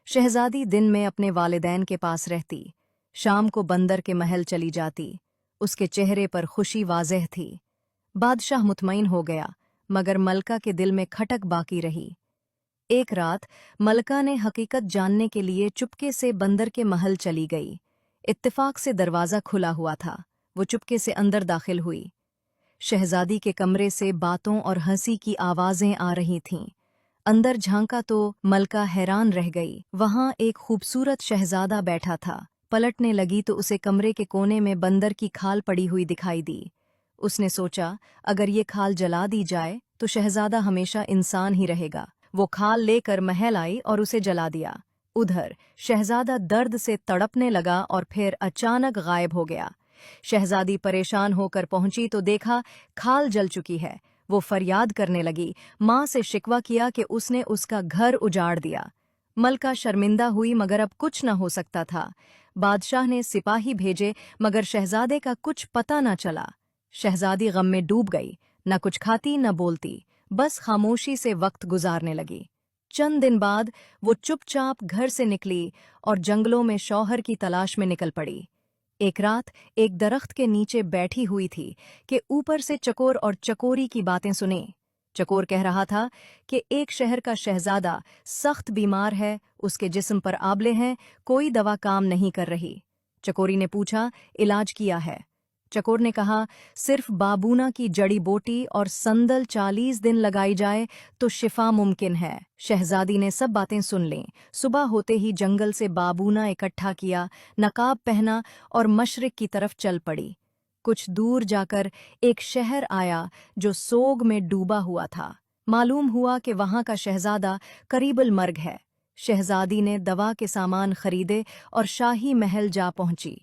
शहजादी दिन में अपने वालिदैन के पास रहती, शाम को बंदर के महल चली जाती। उसके चेहरे पर खुशी वाज़ेह थी। बादशाह मुतमईन हो गया, मगर मलका के दिल में खटक बाकी रही। एक रात मलका ने हकीकत जानने के लिए चुपके से बंदर के महल चली गई। इत्तेफाक से दरवाज़ा खुला हुआ था। वो चुपके से अंदर दाखिल हुई। शहजादी के कमरे से बातों और हंसी की आवाज़ें आ रही थीं। अंदर झांका तो मलका हैरान रह गई। वहां एक खूबसूरत शहजादा बैठा था। पलटने लगी तो उसे कमरे के कोने में बंदर की खाल पड़ी हुई दिखाई दी। उसने सोचा, अगर ये खाल जला दी जाए तो शहजादा हमेशा इंसान ही रहेगा। वो खाल लेकर महल आई और उसे जला दिया। उधर शहजादा दर्द से तड़पने लगा और फिर अचानक गायब हो गया। शहजादी परेशान होकर पहुंची तो देखा खाल जल चुकी है। वो फरियाद करने लगी, माँ से शिकवा किया कि उसने उसका घर उजाड़ दिया। मलका शर्मिंदा हुई, मगर अब कुछ न हो सकता था। बादशाह ने सिपाही भेजे, मगर शहजादे का कुछ पता न चला। शहजादी गम में डूब गई, न कुछ खाती न बोलती, बस खामोशी से वक्त गुजारने लगी। चंद दिन बाद वो चुपचाप घर से निकली और जंगलों में शौहर की तलाश में निकल पड़ी। एक रात एक दरख्त के नीचे बैठी हुई थी कि ऊपर से चकोर और चकोरी की बातें सुने। चकोर कह रहा था कि एक शहर का शहजादा सख्त बीमार है, उसके जिस्म पर आबले हैं, कोई दवा काम नहीं कर रही। चकोरी ने पूछा, इलाज किया है? चकोर ने कहा, सिर्फ बाबूना की जड़ी बूटी और संदल 40 दिन लगाई जाए तो शिफा मुमकिन है। शहजादी ने सब बातें सुन लीं। सुबह होते ही जंगल से बाबूना इकट्ठा किया, नकाब पहना और मशरिक की तरफ चल पड़ी। कुछ दूर जाकर एक शहर आया जो सोग में डूबा हुआ था। मालूम हुआ कि वहां का शहजादा करीबल मर्ग है। शहजादी ने दवा के सामान खरीदे और शाही महल जा पहुंची।